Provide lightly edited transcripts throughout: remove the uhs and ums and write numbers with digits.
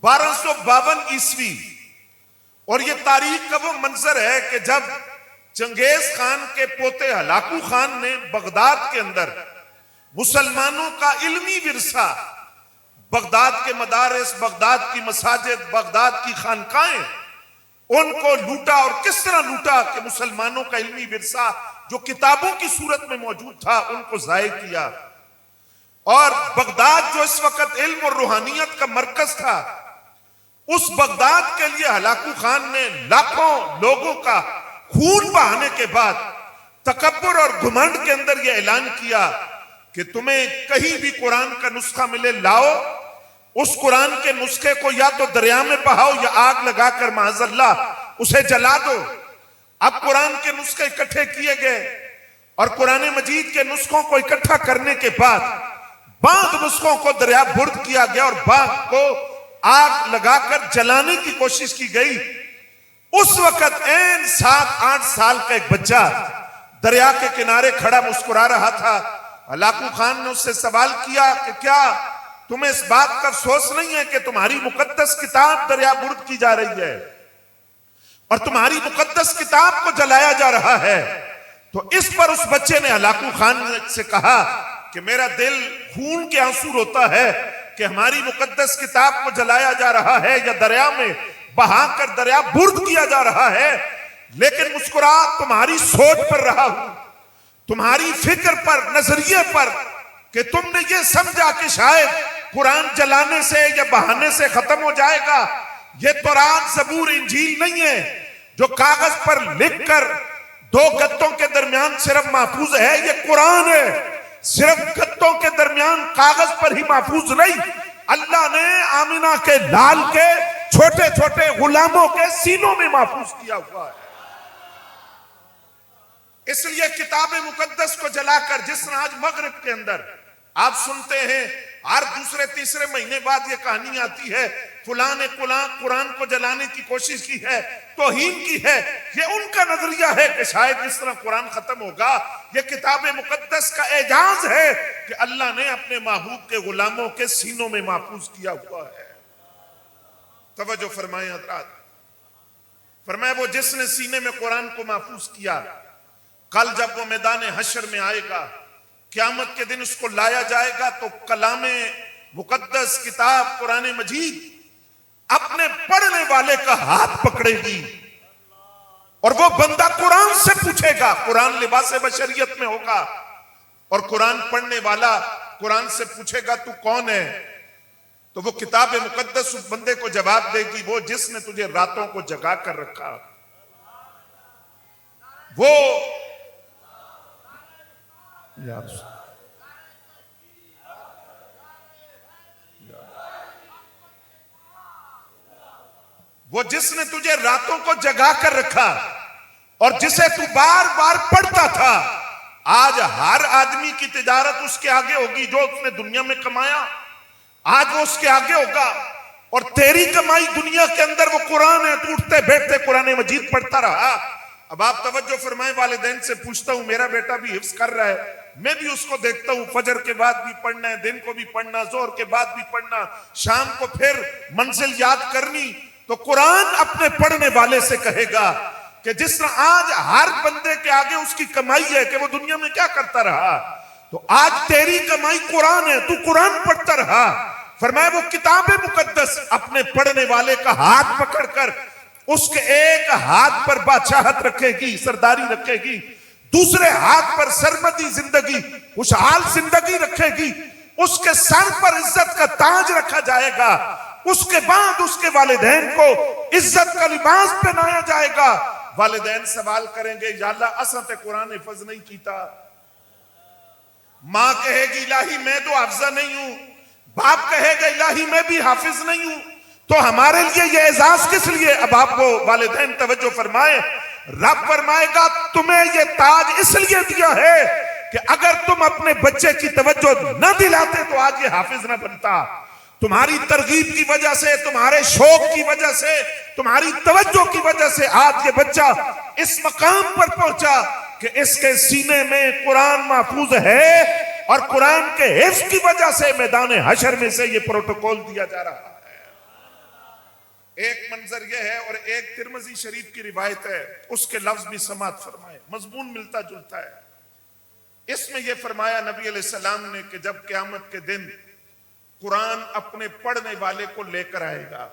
1252 عیسوی، اور یہ تاریخ کا وہ منظر ہے کہ جب چنگیز خان کے پوتے ہلاکو خان نے بغداد کے اندر مسلمانوں کا علمی ورثہ، بغداد کے مدارس، بغداد کی مساجد، بغداد کی خانقاہیں، ان کو لوٹا، اور کس طرح لوٹا کہ مسلمانوں کا علمی ورثہ جو کتابوں کی صورت میں موجود تھا ان کو ضائع کیا. اور بغداد جو اس وقت علم اور روحانیت کا مرکز تھا، اس بغداد کے لیے ہلاکو خان نے لاکھوں لوگوں کا خون بہانے کے بعد تکبر اور گھمنڈ کے اندر یہ اعلان کیا کہ تمہیں کہیں بھی قرآن کا نسخہ ملے لاؤ، اس قرآن کے نسخے کو یا تو دریا میں بہاؤ یا آگ لگا کر معاذ اللہ اسے جلا دو. اب قرآن کے نسخے اکٹھے کیے گئے، اور قرآن مجید کے نسخوں کو اکٹھا کرنے کے بعد بعض نسخوں کو دریا برد کیا گیا اور بعض کو آگ لگا کر جلانے کی کوشش کی گئی. اس وقت 7-8 سال کا ایک بچہ دریا کے کنارے کھڑا مسکرا رہا تھا. ہلاکو خان نے اس سے سوال کیا کہ کیا تمہیں اس بات کا افسوس نہیں ہے کہ تمہاری مقدس کتاب دریا برد کی جا رہی ہے اور تمہاری مقدس کتاب کو جلایا جا رہا ہے؟ تو اس پر اس بچے نے ہلاکو خان سے کہا کہ میرا دل خون کے آنسو روتا ہے کہ ہماری مقدس کتاب کو جلایا جا رہا ہے یا دریا میں بہا کر دریا برد کیا جا رہا ہے، لیکن مسکرا تمہاری سوچ پر رہا ہوں، تمہاری فکر پر، نظریے پر، کہ تم نے یہ سمجھا کہ شاید قرآن جلانے سے یا بہانے سے ختم ہو جائے گا. یہ تورات، زبور، انجیل نہیں ہے جو کاغذ پر لکھ کر 2 گتوں کے درمیان صرف محفوظ ہے. یہ قرآن ہے، صرف گتوں کے درمیان کاغذ پر ہی محفوظ نہیں، اللہ نے آمینہ کے لال کے چھوٹے چھوٹے غلاموں کے سینوں میں محفوظ کیا ہوا ہے. اس لیے کتاب مقدس کو جلا کر، جس طرح آج مغرب کے اندر آپ سنتے ہیں ہر دوسرے تیسرے مہینے بعد یہ کہانی آتی ہے فلاں نے قرآن کو جلانے کی کوشش کی ہے، توہین کی ہے. یہ ان کا نظریہ ہے کہ شاید اس طرح قرآن ختم ہوگا. یہ کتاب مقدس کا اعجاز ہے کہ اللہ نے اپنے محبوب کے غلاموں کے سینوں میں محفوظ کیا ہوا ہے. توجہ فرمائیں حضرات. فرمایا وہ جس نے سینے میں قرآن کو محفوظ کیا، کل جب وہ میدان حشر میں آئے گا، قیامت کے دن اس کو لایا جائے گا تو کلام مقدس کتاب قرآن مجید اپنے پڑھنے والے کا ہاتھ پکڑے گی، اور وہ بندہ قرآن سے پوچھے گا. قرآن لباس بشریت میں ہوگا، اور قرآن پڑھنے والا قرآن سے پوچھے گا تو کون ہے؟ تو وہ کتاب مقدس اس بندے کو جواب دے گی، وہ جس نے تجھے راتوں کو جگا کر رکھا، وہ جس نے تجھے راتوں کو جگا کر رکھا اور جسے تو بار بار پڑھتا تھا. آج ہر آدمی کی تجارت اس کے آگے ہوگی، جو اس نے دنیا میں کمایا آج وہ اس کے آگے ہوگا، اور تیری کمائی دنیا کے اندر وہ قرآن ہے. تو اٹھتے بیٹھتے قرآن مجید پڑھتا رہا. اب آپ توجہ فرمائیں. والدین سے پوچھتا ہوں، میرا بیٹا بھی حفظ کر رہا ہے، میں بھی اس کو دیکھتا ہوں فجر کے بعد بھی پڑھنا ہے، دن کو بھی پڑھنا، ظہر کے بعد بھی پڑھنا، شام کو پھر منزل یاد کرنی. تو قرآن اپنے پڑھنے والے سے کہے گا کہ جس طرح آج ہر بندے کے آگے اس کی کمائی ہے کہ وہ دنیا میں کیا کرتا رہا، تو آج تیری کمائی قرآن ہے، تو قرآن پڑھتا رہا. فرمایا وہ کتاب مقدس اپنے پڑھنے والے کا ہاتھ پکڑ کر اس کے ایک ہاتھ پر بادشاہت رکھے گی، سرداری رکھے گی، دوسرے ہاتھ پر سرمدی زندگی، خوشحال زندگی رکھے گی، اس کے سر پر عزت کا تاج رکھا جائے گا. اس کے بعد اس کے والدین کو عزت کا لباس پہنایا جائے گا. والدین سوال کریں گے یا اللہ اساں تے قرآن حفظ نہیں کیتا. ماں کہے گی الہی میں تو حافظہ نہیں ہوں، باپ کہے گا الہی میں بھی حافظ نہیں ہوں، تو ہمارے لیے یہ اعزاز کس لیے؟ اب آپ کو والدین توجہ فرمائیں. رب فرمائے گا تمہیں یہ تاج اس لیے دیا ہے کہ اگر تم اپنے بچے کی توجہ نہ دلاتے تو آج یہ حافظ نہ بنتا. تمہاری ترغیب کی وجہ سے، تمہارے شوق کی وجہ سے، تمہاری توجہ کی وجہ سے آج یہ بچہ اس مقام پر پہنچا کہ اس کے سینے میں قرآن محفوظ ہے، اور قرآن کے حفظ کی وجہ سے میدان حشر میں سے یہ پروٹوکول دیا جا رہا ہے. ایک منظر یہ ہے، اور ایک ترمذی شریف کی روایت ہے، اس کے لفظ بھی سماعت فرمائے، مضمون ملتا جلتا ہے۔ اس میں یہ فرمایا نبی علیہ السلام نے کہ جب قیامت کے دن قرآن اپنے پڑھنے والے کو لے کر آئے گا،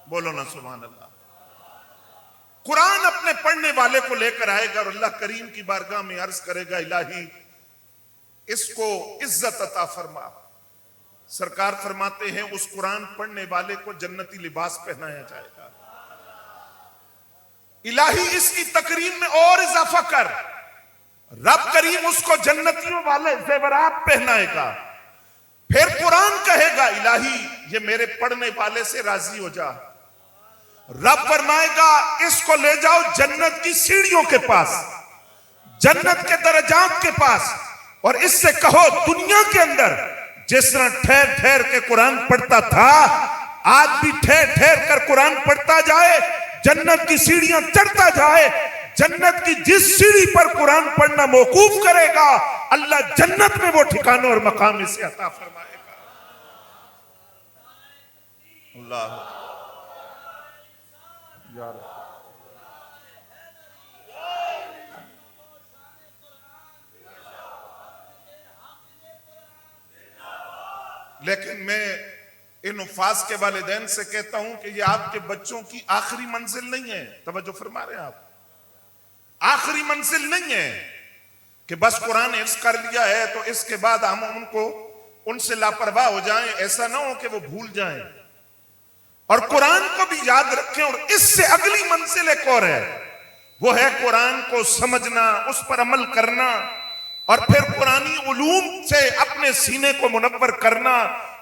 بولو نا سبحان اللہ، قرآن اپنے پڑھنے والے کو لے کر آئے گا اور اللہ کریم کی بارگاہ میں عرض کرے گا الہی اس کو عزت عطا فرما۔ سرکار فرماتے ہیں اس قرآن پڑھنے والے کو جنتی لباس پہنایا جائے گا، الہی اس کی تکریم میں اور اضافہ کر، رب کریم اس کو جنتیوں والے زیورات پہنائے گا۔ پھر قرآن کہے گا الہی یہ میرے پڑھنے والے سے راضی ہو جا، رب فرمائے گا اس کو لے جاؤ جنت کی سیڑھیوں کے پاس، جنت کے درجات کے پاس، اور اس سے کہو دنیا کے اندر جس طرح ٹھہر ٹھہر کے قرآن پڑھتا تھا آج بھی ٹھہر ٹھہر کر قرآن پڑھتا جائے، جنت کی سیڑھیاں چڑھتا جائے، جنت کی جس سیڑھی پر قرآن پڑھنا موقوف کرے گا اللہ جنت میں وہ ٹھکانوں اور مقام اسے عطا فرمائے گا۔ اللہ یا رب۔ لیکن میں ان حفاظ کے والدین سے کہتا ہوں کہ یہ آپ کے بچوں کی آخری منزل نہیں ہے، توجہ فرما رہے ہیں آپ، آخری منزل نہیں ہے کہ بس قرآن حفظ کر لیا ہے تو اس کے بعد ہم ان سے لاپرواہ ہو جائیں، ایسا نہ ہو کہ وہ بھول جائیں، اور قرآن کو بھی یاد رکھیں۔ اور اس سے اگلی منزل ایک اور ہے، وہ ہے قرآن کو سمجھنا، اس پر عمل کرنا، اور پھر قرآنی علوم سے اپنے سینے کو منور کرنا۔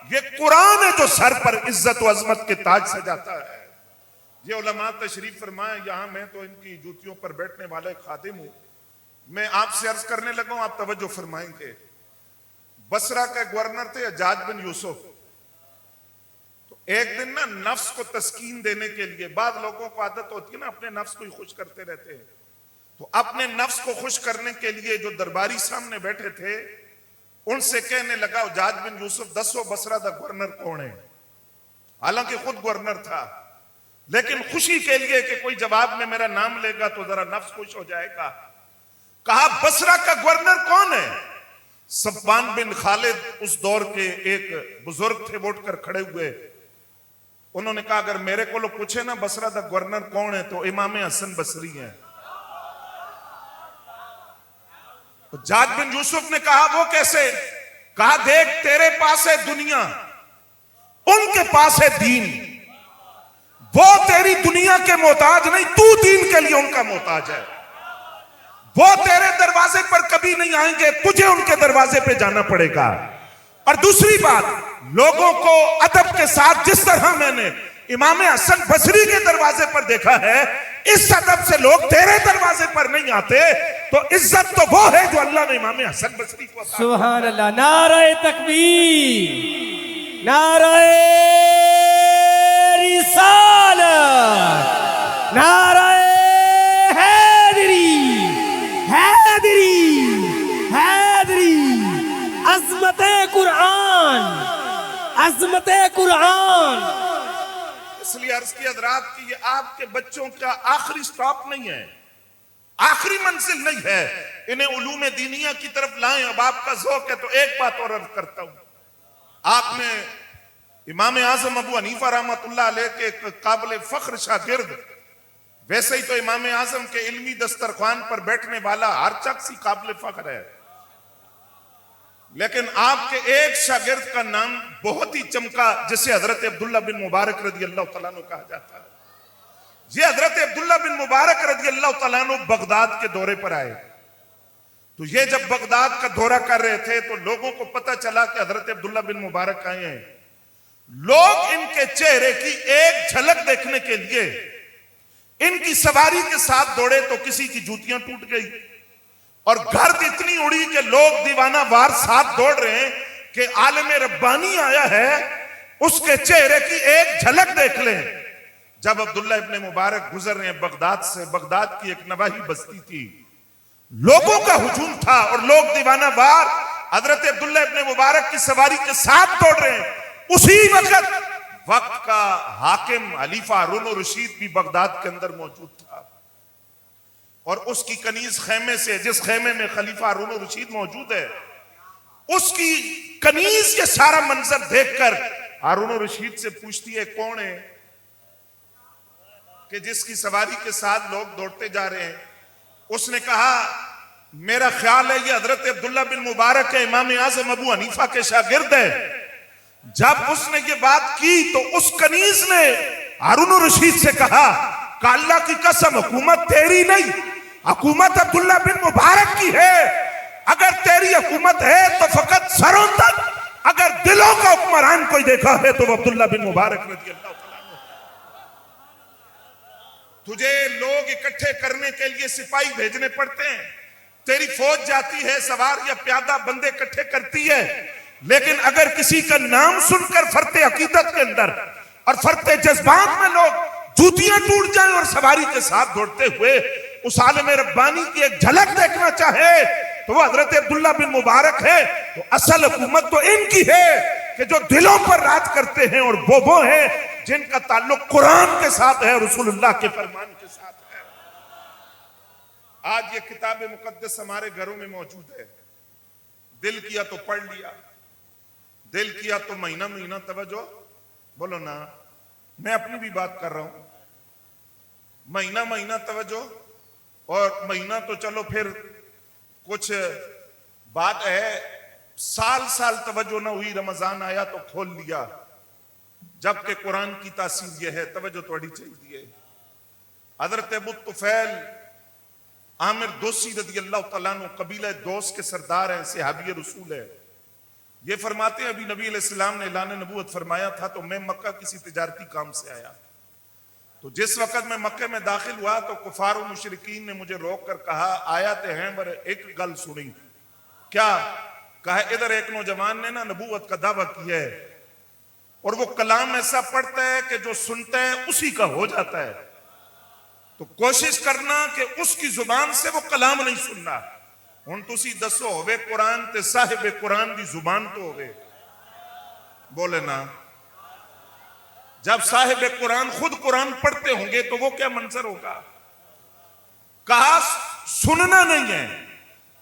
یہ قرآن ہے جو سر پر عزت و عظمت کے تاج سجاتا ہے۔ یہ علماء تشریف فرمائیں یہاں، میں تو ان کی جوتیوں پر بیٹھنے والا ایک خادم ہوں، میں آپ سے عرض کرنے لگا ہوں، آپ توجہ فرمائیں گے۔ بصرہ کا گورنر تھے حجاج بن یوسف، تو ایک دن نا نفس کو تسکین دینے کے لیے، بعض لوگوں کو عادت ہوتی ہے نا اپنے نفس کو ہی خوش کرتے رہتے ہیں، تو اپنے نفس کو خوش کرنے کے لیے جو درباری سامنے بیٹھے تھے ان سے کہنے لگا حجاج بن یوسف دسو بصرہ دا گورنر کون ہے؟ حالانکہ خود گورنر تھا، لیکن خوشی کے لیے کہ کوئی جواب میں میرا نام لے گا تو ذرا نفس خوش ہو جائے گا، کہا بصرہ کا گورنر کون ہے؟ صفوان بن خالد اس دور کے ایک بزرگ تھے، اٹھ کر کھڑے ہوئے، انہوں نے کہا اگر میرے کو لوگ پوچھے نا بصرہ دا گورنر کون ہے تو امام حسن بصری ہیں۔ حجاج بن یوسف نے کہا وہ کیسے؟ کہا دیکھ تیرے پاس ہے دنیا، ان کے پاس ہے دین، وہ تیری دنیا کے محتاج نہیں، تو دین کے لیے ان کا محتاج ہے، وہ تیرے دروازے پر کبھی نہیں آئیں گے، تجھے ان کے دروازے پہ جانا پڑے گا۔ اور دوسری بات، لوگوں کو ادب کے ساتھ جس طرح میں نے امام حسن بصری کے دروازے پر دیکھا ہے، اس ادب سے لوگ تیرے دروازے پر نہیں آتے، تو عزت تو وہ ہے جو اللہ نے امام حسن بصری کو عطا۔ سبحان اللہ، نعرہ تکبیر، نعرہ رسالت، نعرہ حیدری، حیدری، حیدری، عظمت قرآن، عظمت قرآن۔ اس لیے عرض کی حضرات کہ یہ آپ کے بچوں کا آخری سٹاپ نہیں ہے، آخری منزل نہیں ہے، انہیں علوم دینیہ کی طرف لائیں۔ اب آپ کا ذوق ہے تو ایک بات اور عرض کرتا ہوں، آپ نے امام اعظم ابو حنیفہ رحمۃ اللہ علیہ کے ایک قابل فخر شاگرد، ویسے ہی تو امام اعظم کے علمی دسترخوان پر بیٹھنے والا ہر شخص ہی قابل فخر ہے، لیکن آپ کے ایک شاگرد کا نام بہت ہی چمکا جسے حضرت عبداللہ بن مبارک رضی اللہ تعالیٰ عنہ کہا جاتا ہے۔ یہ حضرت عبداللہ بن مبارک رضی اللہ تعالیٰ عنہ بغداد کے دورے پر آئے، تو یہ جب بغداد کا دورہ کر رہے تھے تو لوگوں کو پتہ چلا کہ حضرت عبداللہ بن مبارک آئے ہیں، لوگ ان کے چہرے کی ایک جھلک دیکھنے کے لیے ان کی سواری کے ساتھ دوڑے تو کسی کی جوتیاں ٹوٹ گئی، اور گرد اتنی اڑی کہ لوگ دیوانہ وار ساتھ دوڑ رہے ہیں کہ عالم ربانی آیا ہے، اس کے چہرے کی ایک جھلک دیکھ لیں۔ جب عبداللہ ابن مبارک گزر رہے ہیں بغداد سے، بغداد کی ایک نواحی بستی تھی، لوگوں کا ہجوم تھا اور لوگ دیوانہ وار حضرت عبداللہ ابن مبارک کی سواری کے ساتھ دوڑ رہے ہیں، اسی وقت وقت کا حاکم خلیفہ ہارون الرشید بھی بغداد کے اندر موجود تھا، اور اس کی کنیز خیمے سے، جس خیمے میں خلیفہ ہارون الرشید موجود ہے، اس کی کنیز یہ سارا منظر دیکھ کر ہارون الرشید سے پوچھتی ہے کون ہے کہ جس کی سواری کے ساتھ لوگ دوڑتے جا رہے ہیں؟ اس نے کہا میرا خیال ہے یہ حضرت عبداللہ بن مبارک ہے، امام اعظم ابو حنیفہ کے شاگرد ہے۔ جب اس نے یہ بات کی تو اس کنیز نے ہارون الرشید سے کہا کہ اللہ کی قسم حکومت تیری نہیں، حکومت عبداللہ بن مبارک کی ہے۔ اگر تیری حکومت ہے تو فقط سروں تک، اگر دلوں کا حکمران کوئی دیکھا ہے تو وہ عبداللہ بن مبارک رضی اللہ تعالیٰ عنہ۔ تجھے لوگ اکٹھے کرنے کے لیے سپاہی بھیجنے پڑتے ہیں، تیری فوج جاتی ہے سوار یا پیادہ بندے اکٹھے کرتی ہے، لیکن اگر کسی کا نام سن کر فرط عقیدت کے اندر اور فرط جذبات میں لوگ جوتیاں ٹوٹ جائیں اور سواری کے ساتھ دوڑتے ہوئے اس عالم ربانی کی ایک جھلک دیکھنا چاہے تو وہ حضرت عبداللہ بن مبارک ہے۔ تو اصل حکومت تو ان کی ہے کہ جو دلوں پر راج کرتے ہیں، اور وہ ہیں جن کا تعلق قرآن کے ساتھ ہے، رسول اللہ کے فرمان کے ساتھ ہے۔ آج یہ کتاب مقدس ہمارے گھروں میں موجود ہے، دل کیا تو پڑھ لیا، دل کیا تو مہینہ مہینہ توجہ، بولو نا، میں اپنی بھی بات کر رہا ہوں، مہینہ مہینہ توجہ، اور مہینہ تو چلو پھر کچھ بات ہے، سال سال توجہ نہ ہوئی، رمضان آیا تو کھول لیا، جبکہ قرآن کی تاثیر یہ ہے، توجہ توڑی چاہیے۔ حضرت ابو طفیل عامر دوسی رضی اللہ تعالیٰ عنہ قبیلہ دوس کے سردار ہیں، صحابی رسول ہے، یہ فرماتے ہیں ابھی نبی علیہ السلام نے اعلان نبوت فرمایا تھا تو میں مکہ کسی تجارتی کام سے آیا، تو جس وقت میں مکہ میں داخل ہوا تو کفار و مشرکین نے مجھے روک کر کہا آیات ہیں پر ایک گل سنی، کیا؟ کہا ادھر ایک نوجوان نے نا نبوت کا دعویٰ کیا ہے، اور وہ کلام ایسا پڑھتا ہے کہ جو سنتا ہے اسی کا ہو جاتا ہے، تو کوشش کرنا کہ اس کی زبان سے وہ کلام نہیں سننا۔ ہن تسی دسو ہوئے قرآن تے صاحب قرآن دی زبان تو ہوئے، بولے نا، جب صاحب قرآن خود قرآن پڑھتے ہوں گے تو وہ کیا منظر ہوگا؟ کہا سننا نہیں ہے،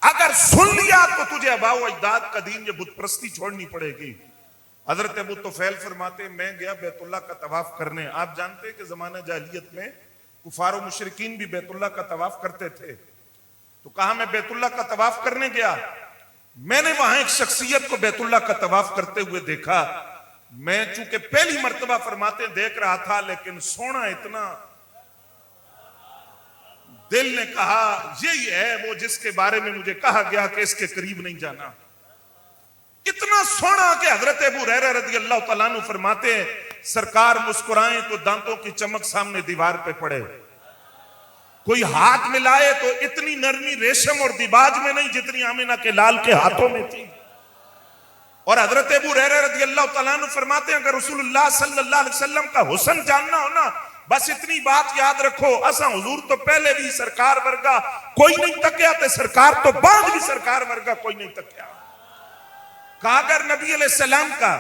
اگر سن لیا تو تجھے آباء و اجداد کا دین، یہ بت پرستی چھوڑنی پڑے گی۔ حضرت ابو طفیل فرماتے میں گیا بیت اللہ کا طواف کرنے، آپ جانتے کہ زمانہ جاہلیت میں کفار و مشرکین بھی بیت اللہ کا طواف کرتے تھے، تو کہا میں بیت اللہ کا طواف کرنے گیا، میں نے وہاں ایک شخصیت کو بیت اللہ کا طواف کرتے ہوئے دیکھا، میں چونکہ پہلی مرتبہ فرماتے دیکھ رہا تھا لیکن سونا اتنا، دل نے کہا یہی ہے وہ جس کے بارے میں مجھے کہا گیا کہ اس کے قریب نہیں جانا، اتنا سونا کہ حضرت ابو ہریرہ رضی اللہ تعالیٰ عنہ فرماتے ہیں سرکار مسکرائیں تو دانتوں کی چمک سامنے دیوار پہ پڑے، کوئی ہاتھ ملائے تو اتنی نرمی ریشم اور دیباج میں نہیں جتنی آمنہ کے لال کے ہاتھوں میں تھی۔ اور حضرت ابو ہریرہ رضی اللہ تعالیٰ عنہ فرماتے ہیں اگر رسول اللہ صلی اللہ علیہ وسلم کا حسن جاننا ہونا بس اتنی بات یاد رکھو، اساں حضور تو پہلے بھی سرکار ورگا کوئی نہیں تکیا تے سرکار تو بعد بھی سرکار ورگا کوئی نہیں تکیا۔ کہا اگر نبی علیہ السلام کا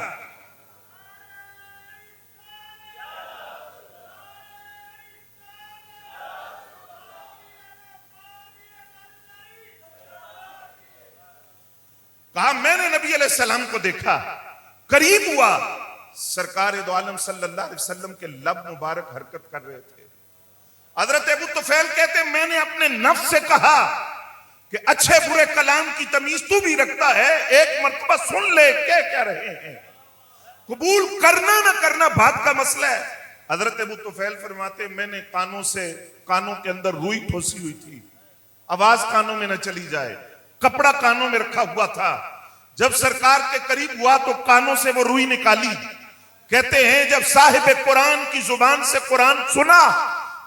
کہا میں نے نبی علیہ السلام کو دیکھا، قریب ہوا، سرکار دو عالم صلی اللہ علیہ وسلم کے لب مبارک حرکت کر رہے تھے۔ حضرت ابو طفیل کہتے میں نے اپنے نفس سے کہا کہ اچھے برے کلام کی تمیز تو بھی رکھتا ہے، ایک مرتبہ سن لے کیا رہے ہیں، قبول کرنا نہ کرنا بات کا مسئلہ ہے۔ حضرت ابو طفیل فرماتے میں نے کانوں کے اندر روئی ٹھوسی ہوئی تھی، آواز کانوں میں نہ چلی جائے، کپڑا کانوں میں رکھا ہوا تھا، جب سرکار کے قریب ہوا تو کانوں سے وہ روئی نکالی، کہتے ہیں جب صاحب قرآن کی زبان سے قرآن سنا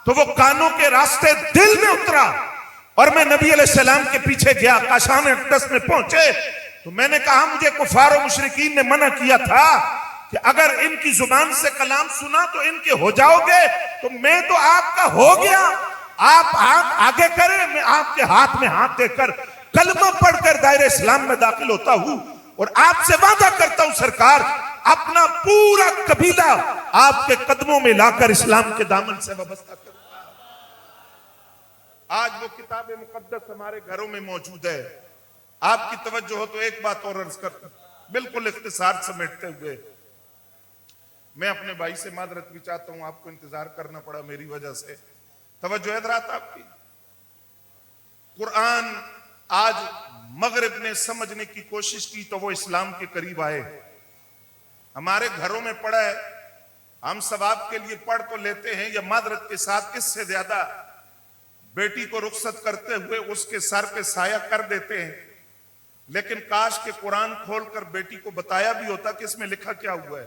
تو وہ کانوں کے راستے دل میں اترا، اور میں نبی علیہ السلام کے پیچھے گیا، کاشان اقدس میں پہنچے تو میں نے کہا مجھے کفار و مشرکین نے منع کیا تھا کہ اگر ان کی زبان سے کلام سنا تو ان کے ہو جاؤ گے، تو میں تو آپ کا ہو گیا، آپ ہاتھ آگے کریں، میں آپ کے ہاتھ میں ہاتھ دے کر کلمہ پڑھ کر دائرہ اسلام میں داخل ہوتا ہوں، اور آپ سے وعدہ کرتا ہوں سرکار اپنا پورا قبیلہ آپ کے قدموں میں لا کر اسلام کے دامن سے وابستہ کروں گا۔ آج وہ کتاب مقدس ہمارے گھروں میں موجود ہے۔ آپ کی توجہ ہو تو ایک بات اور عرض کر بالکل اختصار سمیٹتے ہوئے، میں اپنے بھائی سے معذرت بھی چاہتا ہوں، آپ کو انتظار کرنا پڑا میری وجہ سے۔ توجہ حضرات آپ کی، قرآن آج مغرب نے سمجھنے کی کوشش کی تو وہ اسلام کے قریب آئے، ہمارے گھروں میں پڑھا ہے، ہم ثواب کے لیے پڑھ تو لیتے ہیں، یا معذرت کے ساتھ اس سے زیادہ بیٹی کو رخصت کرتے ہوئے اس کے سر پہ سایہ کر دیتے ہیں، لیکن کاش کہ قرآن کھول کر بیٹی کو بتایا بھی ہوتا کہ اس میں لکھا کیا ہوا ہے۔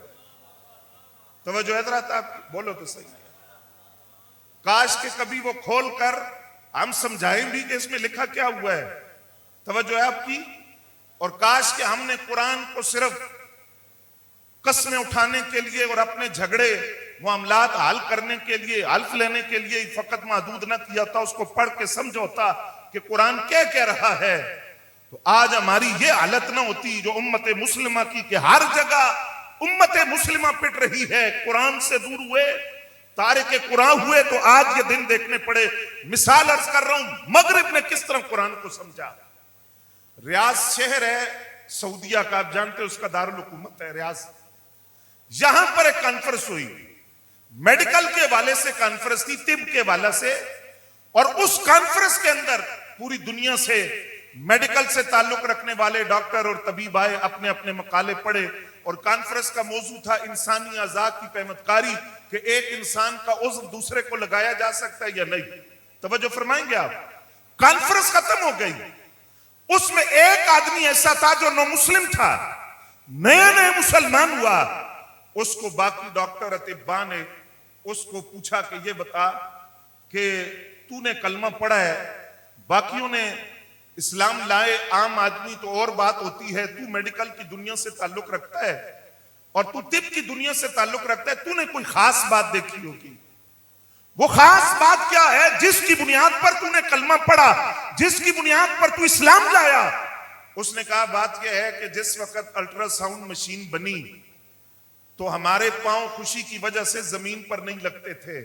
توجہ حضرات آپ بولو تو صحیح ہے، کاش کہ کبھی وہ کھول کر ہم سمجھائیں بھی کہ اس میں لکھا کیا ہوا ہے۔ توجہ ہے آپ کی، اور کاش کہ ہم نے قرآن کو صرف قسمیں اٹھانے کے لیے اور اپنے جھگڑے معاملات حل کرنے کے لیے، حلف لینے کے لیے فقط محدود نہ کیا تھا، اس کو پڑھ کے سمجھوتا کہ قرآن کیا کہہ رہا ہے، تو آج ہماری یہ حالت نہ ہوتی جو امت مسلمہ کی، کہ ہر جگہ امت مسلمہ پٹ رہی ہے، قرآن سے دور ہوئے، تارک قرآن ہوئے، تو آج یہ دن دیکھنے پڑے۔ مثال عرض کر رہا ہوں مغرب نے کس طرح قرآن کو سمجھا۔ ریاض شہر ہے سعودیہ کا، آپ جانتے ہیں اس کا دارالحکومت ہے ریاض، یہاں پر ایک کانفرنس ہوئی، میڈیکل کے حوالے سے کانفرنس تھی، طب کے حوالے سے، اور اس کانفرنس کے اندر پوری دنیا سے میڈیکل سے تعلق رکھنے والے ڈاکٹر اور طبیب آئے، اپنے اپنے مقالے پڑھے، اور کانفرنس کا موضوع تھا انسانی اعضاء کی پیوند کاری، کہ ایک انسان کا عضو دوسرے کو لگایا جا سکتا ہے یا نہیں۔ توجہ فرمائیں گے آپ، کانفرنس ختم ہو گئی، اس میں ایک آدمی ایسا تھا جو نو مسلم تھا، نئے نئے مسلمان ہوا، اس کو باقی ڈاکٹر اطباء نے اس کو پوچھا کہ یہ بتا کہ تو نے کلمہ پڑھا ہے، باقیوں نے اسلام لائے، عام آدمی تو اور بات ہوتی ہے، تو میڈیکل کی دنیا سے تعلق رکھتا ہے اور تو طب کی دنیا سے تعلق رکھتا ہے، تو نے کوئی خاص بات دیکھی ہوگی، وہ خاص بات کیا ہے جس کی بنیاد پر تو نے کلمہ پڑھا، جس کی بنیاد پر تو اسلام لایا؟ اس نے کہا بات یہ ہے کہ جس وقت الٹرا ساؤنڈ مشین بنی تو ہمارے پاؤں خوشی کی وجہ سے زمین پر نہیں لگتے تھے،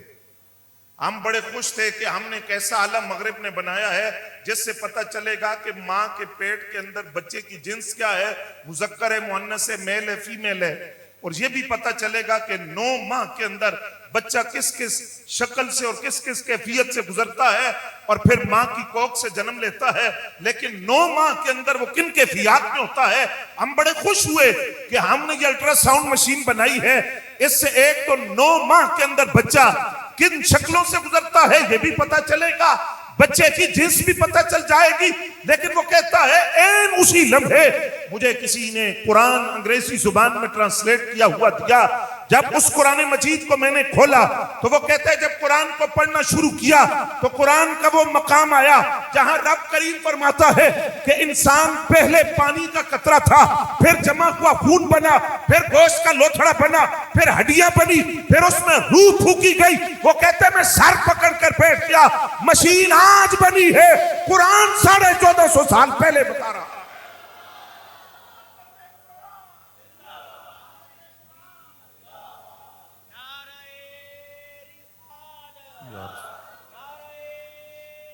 ہم بڑے خوش تھے کہ ہم نے ایک ایسا عالم مغرب نے بنایا ہے جس سے پتہ چلے گا کہ ماں کے پیٹ کے اندر بچے کی جنس کیا ہے، مذکر ہے، مؤنث ہے، میل ہے، فیمیل ہے، اور یہ بھی پتہ چلے گا کہ 9 ماہ کے اندر بچہ کس کس شکل سے اور کس کس کیفیت سے گزرتا ہے اور پھر ماں کی کوکھ سے جنم لیتا ہے، لیکن 9 ماہ کے اندر وہ کن کیفیات میں ہوتا ہے۔ ہم بڑے خوش ہوئے کہ ہم نے یہ الٹرا ساؤنڈ مشین بنائی ہے، اس سے ایک تو 9 ماہ کے اندر بچہ کن شکلوں سے گزرتا ہے یہ بھی پتہ چلے گا، بچے کی جنس بھی پتہ چل جائے گی۔ لیکن وہ کہتا ہے این اسی لمحے مجھے کسی نے قرآن انگریزی زبان میں ٹرانسلیٹ کیا ہوا دیا، جب اس قرآن مجید کو میں نے کھولا تو وہ کہتا ہے جب قرآن کو پڑھنا شروع کیا تو قرآن کا وہ مقام آیا جہاں رب کریم فرماتا ہے کہ انسان پہلے پانی کا قطرہ تھا، پھر جمع ہوا خون بنا، پھر گوشت کا لوتھڑا بنا، پھر ہڈیاں بنی، پھر اس میں روح پھونکی گئی۔ وہ کہتے ہیں میں سر پکڑ کر بیٹھ گیا، مشین آج بنی ہے، قرآن 1450 سال پہلے بتا رہا۔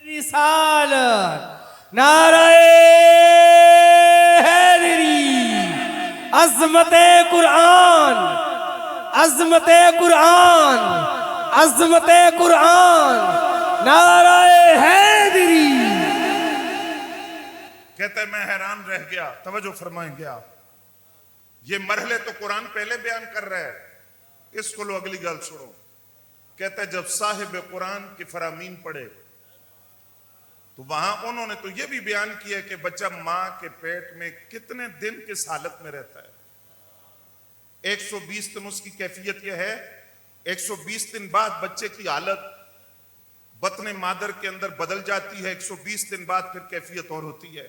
رسالت، نعرہ حیدری، عظمت قرآن، عظمت قرآن، عظمت قرآن، نعرہ حیدری۔ کہتے ہیں میں حیران رہ گیا، توجہ فرمائیں گے آپ، یہ مرحلے تو قرآن پہلے بیان کر رہا ہے، اس کو لو اگلی گل سنو۔ کہتا ہے جب صاحب قرآن کے فرامین پڑھے تو وہاں انہوں نے تو یہ بھی بیان کیا کہ بچہ ماں کے پیٹ میں کتنے دن کس حالت میں رہتا ہے۔ 120 دن اس کی کیفیت یہ ہے، 120 دن بعد بچے کی حالت بطن مادر کے اندر بدل جاتی ہے، 120 دن بعد پھر کیفیت اور ہوتی ہے۔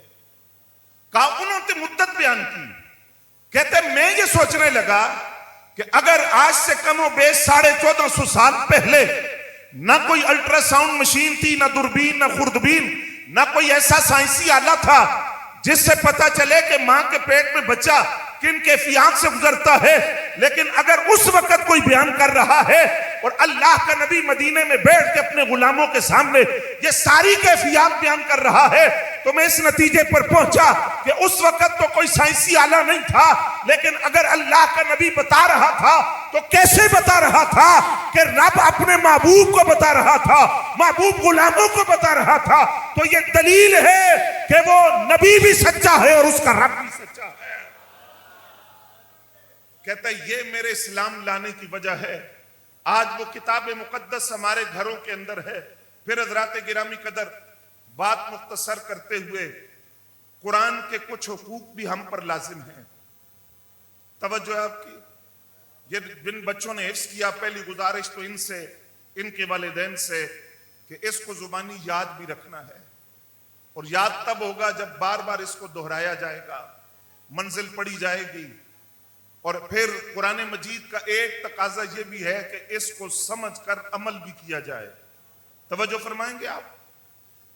کہا انہوں نے مدت بیان کی، کہتے ہیں میں یہ سوچنے لگا کہ اگر آج سے کم و بیش 1450 سال پہلے نہ کوئی الٹرا ساؤنڈ مشین تھی، نہ دوربین، نہ خوردبین، نہ کوئی ایسا سائنسی آلہ تھا جس سے پتا چلے کہ ماں کے پیٹ میں بچہ کن کیفیات سے گزرتا ہے، لیکن اگر اس وقت کوئی بیان کر رہا ہے اور اللہ کا نبی مدینے میں بیٹھ کے اپنے غلاموں کے سامنے یہ ساری کیفیات بیان کر رہا ہے تو میں اس نتیجے پر پہنچا کہ اس وقت تو کوئی سائنسی آلہ نہیں تھا، لیکن اگر اللہ کا نبی بتا رہا تھا تو کیسے بتا رہا تھا کہ رب اپنے محبوب کو بتا رہا تھا، محبوب غلاموں کو بتا رہا تھا، تو یہ دلیل ہے کہ وہ نبی بھی سچا ہے اور اس کا رب بھی سچا ہے۔ کہتا ہے یہ میرے اسلام لانے کی وجہ ہے، آج وہ کتاب مقدس ہمارے گھروں کے اندر ہے۔ پھر حضرات گرامی قدر بات مختصر کرتے ہوئے قرآن کے کچھ حقوق بھی ہم پر لازم ہیں، توجہ آپ کی۔ یہ جن بچوں نے حفظ کیا، پہلی گزارش تو ان سے، ان کے والدین سے، کہ اس کو زبانی یاد بھی رکھنا ہے، اور یاد تب ہوگا جب بار بار اس کو دہرایا جائے گا، منزل پڑی جائے گی۔ اور پھر قرآن مجید کا ایک تقاضا یہ بھی ہے کہ اس کو سمجھ کر عمل بھی کیا جائے۔ توجہ فرمائیں گے آپ؟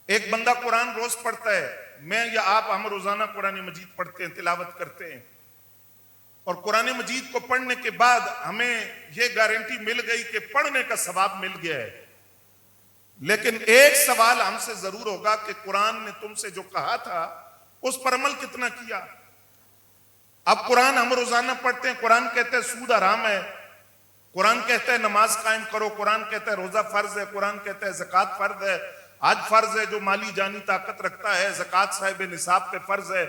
ایک بندہ قرآن روز پڑھتا ہے، میں یا آپ، ہم روزانہ قرآن مجید پڑھتے ہیں، تلاوت کرتے ہیں، اور قرآن مجید کو پڑھنے کے بعد ہمیں یہ گارنٹی مل گئی کہ پڑھنے کا ثواب مل گیا ہے، لیکن ایک سوال ہم سے ضرور ہوگا کہ قرآن نے تم سے جو کہا تھا اس پر عمل کتنا کیا؟ اب قرآن ہم روزانہ پڑھتے ہیں، قرآن کہتا ہے سود حرام ہے، قرآن کہتا ہے نماز قائم کرو، قرآن کہتا ہے روزہ فرض ہے، قرآن کہتا ہے زکوٰۃ فرض ہے، حج فرض ہے جو مالی جانی طاقت رکھتا ہے، زکوٰۃ صاحب نصاب پہ فرض ہے،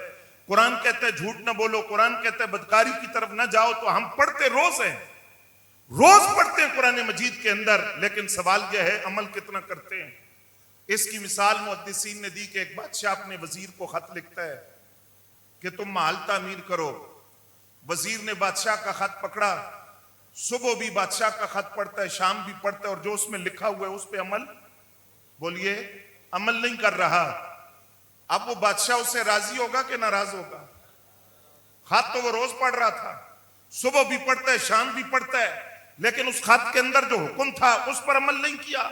قرآن کہتا ہے جھوٹ نہ بولو، قرآن کہتا ہے بدکاری کی طرف نہ جاؤ، تو ہم پڑھتے روز ہیں، روز پڑھتے ہیں قرآن مجید کے اندر، لیکن سوال یہ ہے عمل کتنا کرتے ہیں؟ اس کی مثال محدثین نے دی کہ ایک بادشاہ اپنے وزیر کو خط لکھتا ہے کہ تم محل تعمیر کرو۔ وزیر نے بادشاہ کا خط پکڑا، صبح بھی بادشاہ کا خط پڑھتا ہے، شام بھی پڑھتا ہے، اور جو اس میں لکھا ہوا ہے اس پہ عمل، بولیے، عمل نہیں کر رہا۔ اب وہ بادشاہ اس سے راضی ہوگا کہ ناراض ہوگا؟ خط تو وہ روز پڑھ رہا تھا، صبح بھی پڑھتا ہے، شام بھی پڑھتا ہے، لیکن اس خط کے اندر جو حکم تھا اس پر عمل نہیں کیا۔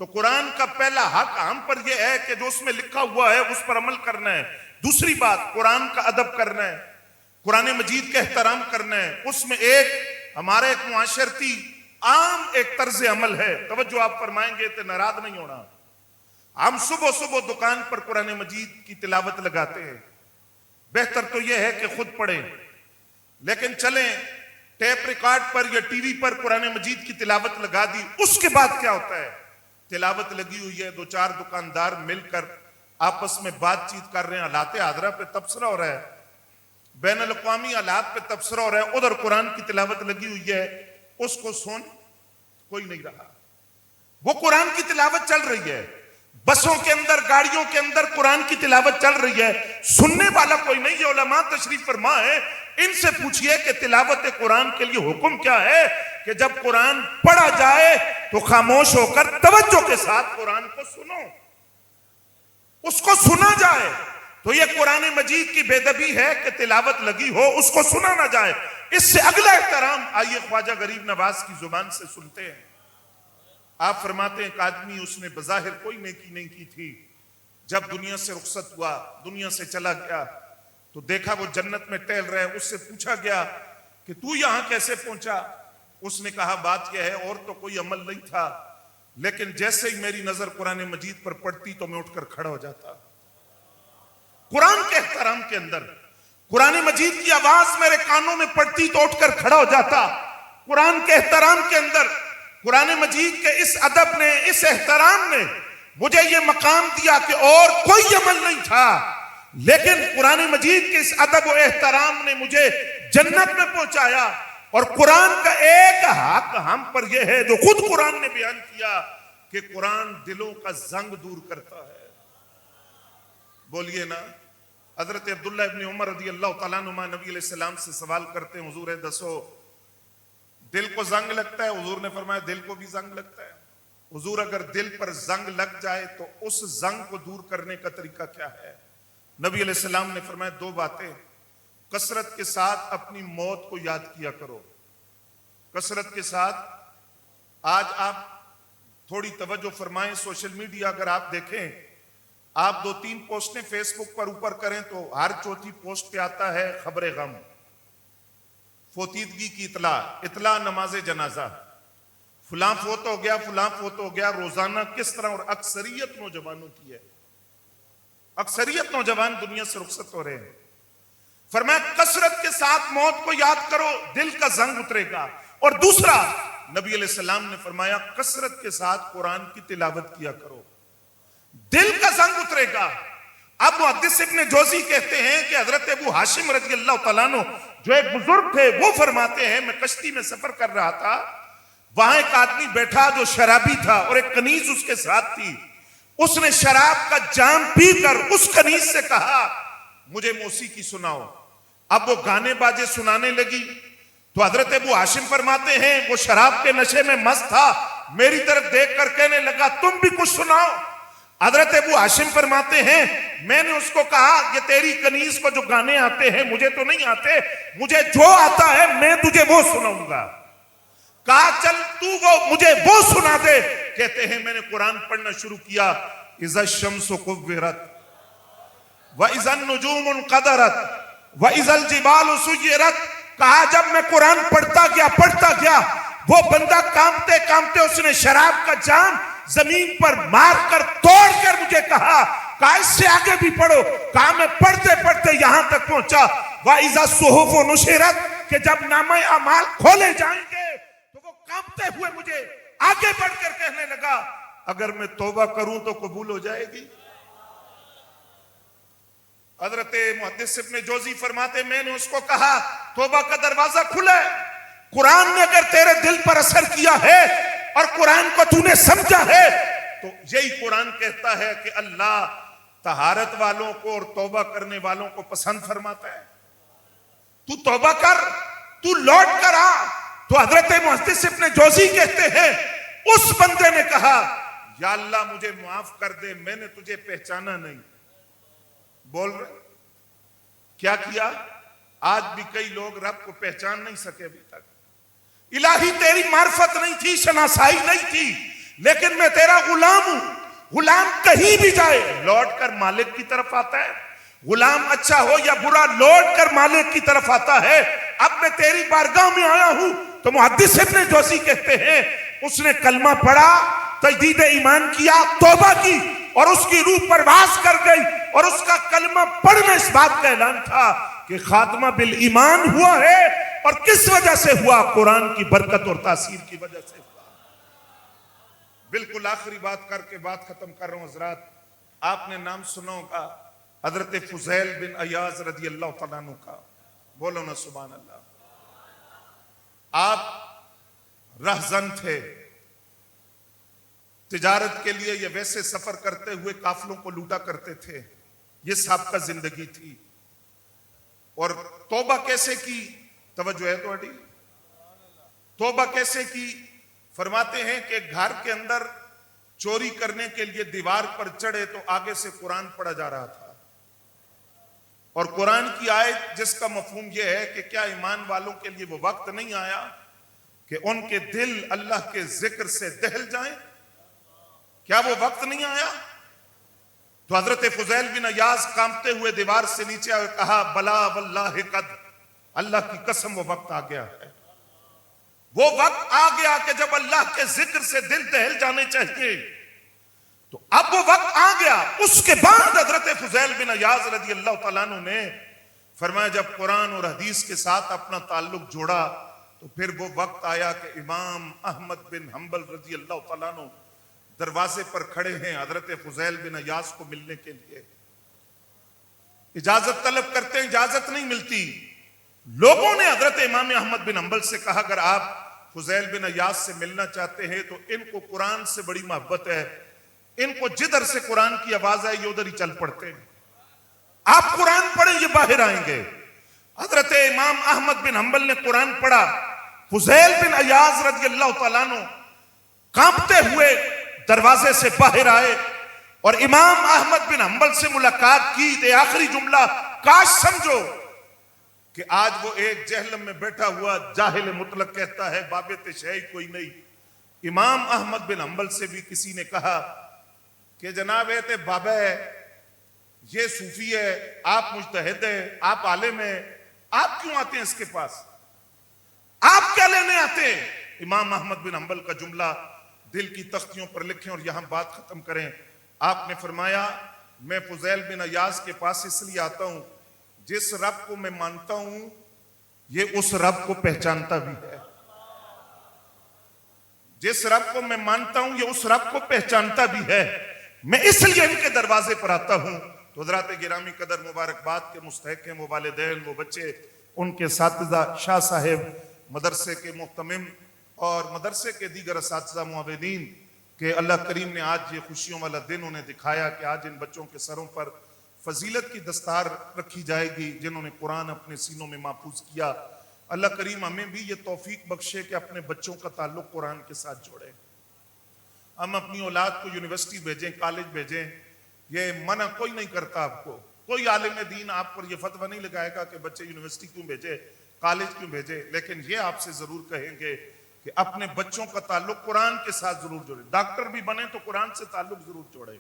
تو قرآن کا پہلا حق ہم پر یہ ہے کہ جو اس میں لکھا ہوا ہے اس پر عمل کرنا ہے۔ دوسری بات، قرآن کا ادب کرنا ہے، قرآن مجید کا احترام کرنا ہے۔ اس میں ایک ہمارا ایک معاشرتی عام ایک طرز عمل ہے، توجہ آپ فرمائیں گے تو ناراض نہیں ہونا۔ ہم صبح صبح دکان پر قرآن مجید کی تلاوت لگاتے ہیں، بہتر تو یہ ہے کہ خود پڑھیں، لیکن چلیں ٹیپ ریکارڈ پر یا ٹی وی پر قرآن مجید کی تلاوت لگا دی، اس کے بعد کیا ہوتا ہے؟ تلاوت لگی ہوئی ہے، دو چار دکاندار مل کر آپس میں بات چیت کر رہے ہیں، حالات حاضرہ پہ تبصرہ ہو رہا ہے، بین الاقوامی حالات پہ تبصرہ ہو رہا ہے، ادھر قرآن کی تلاوت لگی ہوئی ہے، اس کو سن کوئی نہیں رہا، وہ قرآن کی تلاوت چل رہی ہے، بسوں کے اندر، گاڑیوں کے اندر قرآن کی تلاوت چل رہی ہے، سننے والا کوئی نہیں۔ یہ علماء تشریف فرما ہے، ان سے پوچھئے کہ تلاوت قرآن کے لیے حکم کیا ہے کہ جب قرآن پڑھا جائے تو خاموش ہو کر توجہ کے ساتھ قرآن کو سنو، اس کو سنا جائے۔ تو یہ قرآن مجید کی بے ادبی ہے کہ تلاوت لگی ہو اس کو سنا نہ جائے۔ اس سے اگلا احترام آئیے خواجہ غریب نواز کی زبان سے سنتے ہیں۔ آپ فرماتے ہیں کہ آدمی اس نے بظاہر کوئی نیکی نہیں کی تھی، جب دنیا سے رخصت ہوا، دنیا سے چلا گیا تو دیکھا وہ جنت میں ٹہل رہے، اس سے پوچھا گیا کہ تو یہاں کیسے پہنچا؟ اس نے کہا بات یہ ہے اور تو کوئی عمل نہیں تھا، لیکن جیسے ہی میری نظر قرآن مجید پر پڑتی تو میں اٹھ کر کھڑا ہو جاتا۔ قرآن کے احترام کے اندر قرآن مجید کی آواز میرے کانوں میں پڑتی تو اٹھ کر کھڑا ہو جاتا۔ قرآن کے احترام کے اندر قرآن مجید کے اس ادب نے، اس احترام نے مجھے یہ مقام دیا کہ اور کوئی عمل نہیں تھا، لیکن قرآن مجید کے اس ادب و احترام نے مجھے جنت میں پہنچایا۔ اور قرآن کا ایک حق ہم پر یہ ہے جو خود قرآن نے بیان کیا کہ قرآن دلوں کا زنگ دور کرتا ہے۔ بولیے نا۔ حضرت عبداللہ ابن عمر رضی اللہ تعالیٰ عنہ نبی علیہ السلام سے سوال کرتے ہیں، حضور دسو دل کو زنگ لگتا ہے؟ حضور نے فرمایا دل کو بھی زنگ لگتا ہے۔ حضور اگر دل پر زنگ لگ جائے تو اس زنگ کو دور کرنے کا طریقہ کیا ہے؟ نبی علیہ السلام نے فرمایا دو باتیں، کثرت کے ساتھ اپنی موت کو یاد کیا کرو، کثرت کے ساتھ۔ آج آپ تھوڑی توجہ فرمائیں، سوشل میڈیا اگر آپ دیکھیں، آپ 2-3 پوسٹیں فیس بک پر اوپر کریں تو ہر چوتھی پوسٹ پہ آتا ہے خبر غم، فوتیدگی کی اطلاع نماز جنازہ، فلاں فوت ہو گیا، فلاں فوت ہو گیا، روزانہ کس طرح، اور اکثریت نوجوانوں کی ہے، اکثریت نوجوان دنیا سے رخصت ہو رہے ہیں۔ فرمایا کثرت کے ساتھ موت کو یاد کرو، دل کا زنگ اترے گا۔ اور دوسرا نبی علیہ السلام نے فرمایا کثرت کے ساتھ قرآن کی تلاوت کیا کرو، دل کا زنگ اترے گا۔ اب محدث ابن جوزی کہتے ہیں کہ حضرت ابو ہاشم رضی اللہ تعالیٰ عنہ جو ایک بزرگ تھے، وہ فرماتے ہیں میں کشتی میں سفر کر رہا تھا، وہاں ایک آدمی بیٹھا جو شرابی تھا اور ایک کنیز اس کے ساتھ تھی، اس نے شراب کا جام پی کر اس کنیز سے کہا مجھے موسیقی سناؤ۔ اب وہ گانے باجے سنانے لگی تو حضرت ابو ہاشم فرماتے ہیں وہ شراب کے نشے میں مست تھا، میری طرف دیکھ کر کہنے لگا تم بھی کچھ سناؤ۔ حضرت ابو ہاشم فرماتے ہیں میں نے اس کو کہا یہ تیری کنیز کو جو گانے آتے ہیں مجھے تو نہیں آتے، مجھے جو آتا ہے میں تجھے وہ سناؤں گا۔ کہا چل تو وہ مجھے وہ سنا دے۔ کہتے ہیں میں نے قرآن پڑھنا شروع کیا، اذا الشمس کورت واذا النجوم انقدرت واذا الجبال سیرت۔ کہا جب میں قرآن پڑھتا گیا وہ بندہ کانپتے کانپتے اس نے شراب کا جام زمین پر مار کر توڑ کر مجھے کہا اس سے آگے بھی پڑھو۔ کہا میں پڑھتے پڑھتے یہاں تک پہنچا وَإِذَا الصُّحُفُ نُشِرَتْ کہ جب نامہ اعمال کھولے جائیں گے تو وہ کانپتے ہوئے مجھے آگے بڑھ کر کہنے لگا اگر میں توبہ کروں تو قبول ہو جائے گی۔ حضرت محدث ابن جوزی فرماتے میں نے اس کو کہا توبہ کا دروازہ کھلا ہے، قرآن نے اگر تیرے دل پر اثر کیا ہے اور قرآن کو تو نے سمجھا ہے تو یہی قرآن کہتا ہے کہ اللہ طہارت والوں کو اور توبہ کرنے والوں کو پسند فرماتا ہے۔ تو توبہ کر، تو لوٹ کر آ۔ تو حضرت محدث ابن جوزی کہتے ہیں اس بندے نے کہا یا اللہ مجھے معاف کر دے، میں نے تجھے پہچانا نہیں۔ بول رہے کیا کیا؟ آج بھی کئی لوگ رب کو پہچان نہیں سکے ابھی تک۔ الہی تیری معرفت نہیں تھی، شناسائی نہیں تھی، لیکن میں تیرا غلام ہوں۔ غلام کہیں بھی جائے لوٹ کر مالک کی طرف آتا ہے، غلام اچھا ہو یا برا لوٹ کر مالک کی طرف آتا ہے۔ اب میں تیری بارگاہ میں آیا ہوں۔ تو محدث ابن جوزی کہتے ہیں اس نے کلمہ پڑھا، تجدید ایمان کیا، توبہ کی اور اس کی روح پرواز کر گئی، اور اس کا کلمہ پڑھنا اس بات کا اعلان تھا کہ خاتمہ بالایمان ہوا ہے۔ اور کس وجہ سے ہوا؟ قرآن کی برکت اور تاثیر کی وجہ سے ہوا۔ بالکل آخری بات کر کے بات ختم کر رہا ہوں حضرات، آپ نے نام سنا ہوگا حضرت فضیل بن عیاض رضی اللہ تعالیٰ عنہ کا، بولو نا سبحان اللہ۔ آپ رہزن تھے، تجارت کے لیے یا ویسے سفر کرتے ہوئے قافلوں کو لوٹا کرتے تھے، یہ سابقہ زندگی تھی۔ اور توبہ کیسے کی؟ توجہ ہے توڑی؟ توبہ کیسے کی؟ فرماتے ہیں کہ گھر کے اندر چوری کرنے کے لیے دیوار پر چڑھے تو آگے سے قرآن پڑھا جا رہا تھا، اور قرآن کی آیت جس کا مفہوم یہ ہے کہ کیا ایمان والوں کے لیے وہ وقت نہیں آیا کہ ان کے دل اللہ کے ذکر سے دہل جائیں؟ کیا وہ وقت نہیں آیا؟ تو حضرت فضیل بن عیاض کانپتے ہوئے دیوار سے نیچے آئے، کہا بلا واللہ قد، اللہ کی قسم وہ وقت آ گیا ہے، وہ وقت آ گیا کہ جب اللہ کے ذکر سے دل دہل جانے چاہیے۔ تو اب وہ وقت آ گیا۔ اس کے بعد حضرت فضیل بن عیاض رضی اللہ تعالیٰ عنہ نے فرمایا جب قرآن اور حدیث کے ساتھ اپنا تعلق جوڑا تو پھر وہ وقت آیا کہ امام احمد بن حنبل رضی اللہ تعالیٰ عنہ دروازے پر کھڑے ہیں حضرت فضیل بن عیاض کو ملنے کے لیے۔ اجازت طلب کرتے ہیں، اجازت نہیں ملتی۔ لوگوں نے حضرت امام احمد بن حنبل سے کہا اگر آپ فضیل بن عیاض سے ملنا چاہتے ہیں تو ان کو قرآن سے بڑی محبت ہے، ان کو جدھر سے قرآن کی آواز آئے یہ ادھر ہی چل پڑتے ہیں، آپ قرآن پڑھیں یہ باہر آئیں گے۔ حضرت امام احمد بن حنبل نے قرآن پڑھا، فضیل بن عیاض رضی اللہ تعالیٰ عنہ کانپتے ہوئے دروازے سے باہر آئے اور امام احمد بن حنبل سے ملاقات کی۔ دے آخری جملہ کاش سمجھو کہ آج وہ ایک جہلم میں بیٹھا ہوا جاہل مطلق کہتا ہے بابت شیعی کوئی نہیں۔ امام احمد بن حنبل سے بھی کسی نے کہا کہ جناب تے بابا ہے، یہ صوفی ہے، آپ مجتہد ہیں، آپ عالم ہیں، آپ کیوں آتے ہیں اس کے پاس؟ آپ کیا لینے آتے ہیں؟ امام احمد بن حنبل کا جملہ دل کی تختیوں پر لکھیں اور یہاں بات ختم کریں. آپ نے فرمایا میں فضیل بن عیاض کے پاس اس لیے آتا ہوں جس رب کو میں مانتا ہوں یہ اس رب کو پہچانتا بھی ہے. جس رب کو میں مانتا ہوں یہ اس رب کو پہچانتا بھی ہے. میں اس لیے ان کے دروازے پر آتا ہوں. تو حضرات گرامی قدر مبارکباد کے مستحق ہیں وہ والدین، وہ بچے، ان کے اساتذہ، شاہ صاحب، مدرسے کے محتمم اور مدرسے کے دیگر اساتذہ معاونین کہ اللہ کریم نے آج یہ خوشیوں والا دن انہیں دکھایا کہ آج ان بچوں کے سروں پر فضیلت کی دستار رکھی جائے گی جنہوں نے قرآن اپنے سینوں میں محفوظ کیا. اللہ کریم ہمیں بھی یہ توفیق بخشے کہ اپنے بچوں کا تعلق قرآن کے ساتھ جوڑیں. ہم اپنی اولاد کو یونیورسٹی بھیجیں، کالج بھیجیں، یہ منع کوئی نہیں کرتا. آپ کو کوئی عالم دین آپ پر یہ فتویٰ نہیں لگائے گا کہ بچے یونیورسٹی کیوں بھیجے، کالج کیوں بھیجے، لیکن یہ آپ سے ضرور کہیں گے کہ اپنے بچوں کا تعلق قرآن کے ساتھ ضرور جوڑیں. ڈاکٹر بھی بنے تو قرآن سے تعلق ضرور جوڑیں،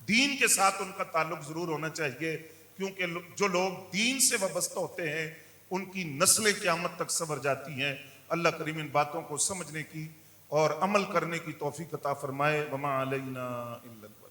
دین کے ساتھ ان کا تعلق ضرور ہونا چاہیے، کیونکہ جو لوگ دین سے وابستہ ہوتے ہیں ان کی نسلیں قیامت تک سنور جاتی ہیں. اللہ کریم ان باتوں کو سمجھنے کی اور عمل کرنے کی توفیق عطا فرمائے. وما علینا الا البلاغ.